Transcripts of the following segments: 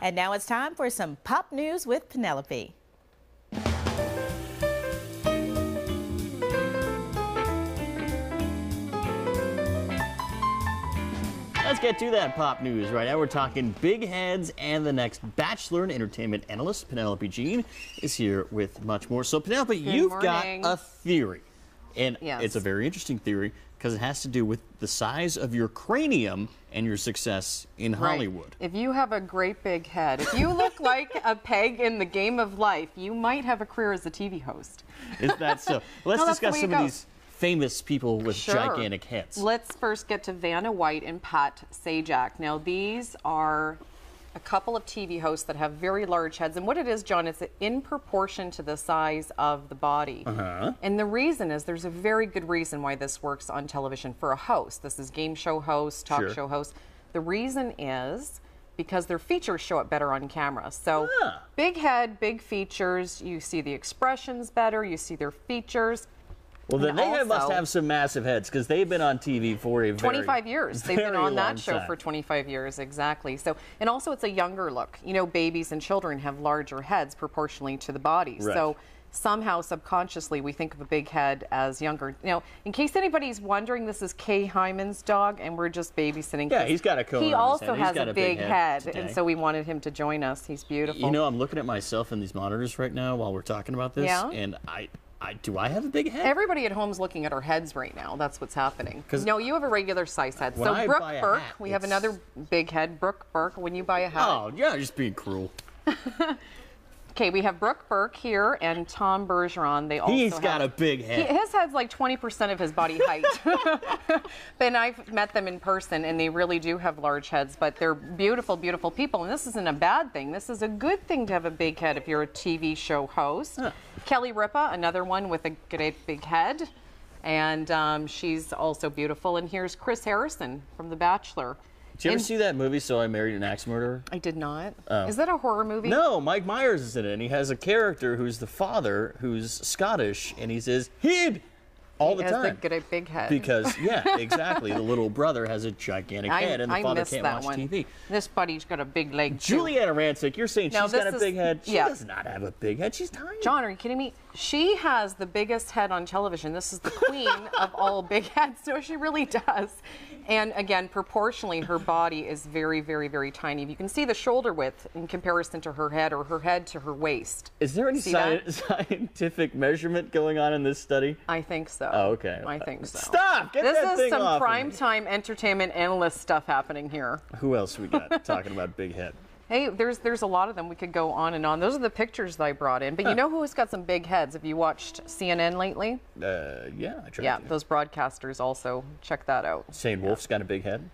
And now it's time for some pop news with Penelope. Let's get to that pop news. Right now we're talking big heads, and the next Bachelor in Entertainment analyst, Penelope Jean, is here with much more. So Penelope, you've got a theory, and it's a very interesting theory because it has to do with the size of your cranium and your success in Hollywood. If you have a great big head, if you look like a peg in the game of life, you might have a career as a TV host. Is that so? Let's discuss some of these famous people with gigantic heads. Let's first get to Vanna White and Pat Sajak. Now, these are a couple of TV hosts that have very large heads. And what it is, John, is in proportion to the size of the body. And the reason is, there's a very good reason why this works on television for a host. This is game show host, talk show host. The reason is because their features show up better on camera. So big head, big features, you see the expressions better, you see their features. Well, then they must have some massive heads because they've been on TV for a 25 years. They've been on that show for 25 years, exactly. So, and also it's a younger look. You know, babies and children have larger heads proportionally to the body. So somehow subconsciously we think of a big head as younger. Now, in case anybody's wondering, this is Kay Hyman's dog, and we're just babysitting. Yeah, he's got a cone. He also has a big head, and so we wanted him to join us. He's beautiful. You know, I'm looking at myself in these monitors right now while we're talking about this, and do I have a big head? Everybody at home's looking at our heads right now. That's what's happening. No, you have a regular size head. So Brooke Burke, we have another big head. Brooke Burke, when you buy a hat. Oh, yeah, just being cruel. Okay, we have Brooke Burke here and Tom Bergeron. They also He's got a big head. His head's like 20% of his body height. And I've met them in person, and they really do have large heads, but they're beautiful, beautiful people. And this isn't a bad thing. This is a good thing to have a big head if you're a TV show host. Kelly Ripa, another one with a great big head. And she's also beautiful. And here's Chris Harrison from The Bachelor. Did you ever see that movie, So I Married an Axe Murderer? I did not. Is that a horror movie? No, Mike Myers is in it, and he has a character who's the father, who's Scottish, and he says, "Heed!" all the time. He has a big head. Because, yeah, exactly. The little brother has a gigantic head, and the father can't watch TV. This buddy's got a big leg, too. Juliana Rancic, you're saying she's got a big head? She does not have a big head. She's tiny. John, are you kidding me? She has the biggest head on television. This is the queen of all big heads, so she really does. And again, proportionally, her body is very, very, very tiny. You can see the shoulder width in comparison to her head, or her head to her waist. Is there any scientific measurement going on in this study? I think so. Oh, okay. I think so. Stop! Get that thing off. This is some primetime entertainment analyst stuff happening here. Who else we got talking about big head? Hey, there's a lot of them. We could go on and on. Those are the pictures that I brought in. But you know who's got some big heads? Have you watched CNN lately? Yeah, I tried to. Yeah, those broadcasters also. Check that out. Shane Wolf's got a big head?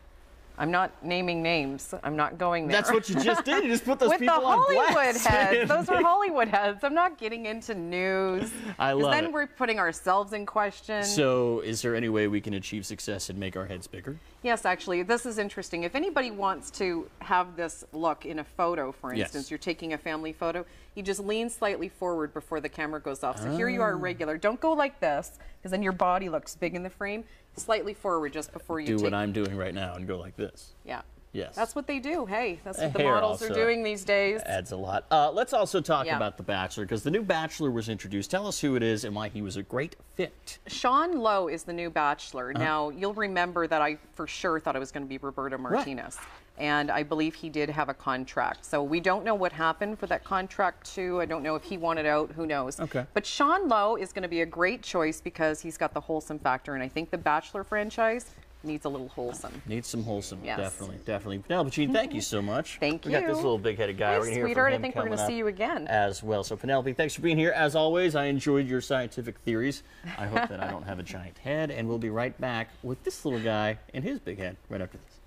I'm not naming names. I'm not going there. That's what you just did. You just put those people on blast. With the Hollywood heads. Those are Hollywood heads. I'm not getting into news. I love it. Because then we're putting ourselves in question. So is there any way we can achieve success and make our heads bigger? Yes, actually. This is interesting. If anybody wants to have this look in a photo, for instance, you're taking a family photo, you just lean slightly forward before the camera goes off. So here you are regular. Don't go like this, because then your body looks big in the frame. Slightly forward just before you do what I'm doing right now and go like this. Yeah. Yes. That's what they do. Hey, that's what the models are doing these days. Adds a lot. Let's also talk about The Bachelor, because the new Bachelor was introduced. Tell us who it is and why he was a great fit. Sean Lowe is the new Bachelor. Now, you'll remember that I for sure thought it was going to be Roberto Martinez. And I believe he did have a contract. So we don't know what happened for that contract, too. I don't know if he wanted out. Who knows? But Sean Lowe is going to be a great choice because he's got the wholesome factor. And I think the Bachelor franchise needs a little wholesome. Needs some wholesome. Definitely, definitely. Penelope Jean, thank you so much. Thank you. We got this little big-headed guy. Hey, we're going to hear sweetheart, from him I think we're going to see you again. As well. So Penelope, thanks for being here. As always, I enjoyed your scientific theories. I hope that I don't have a giant head. And we'll be right back with this little guy and his big head right after this.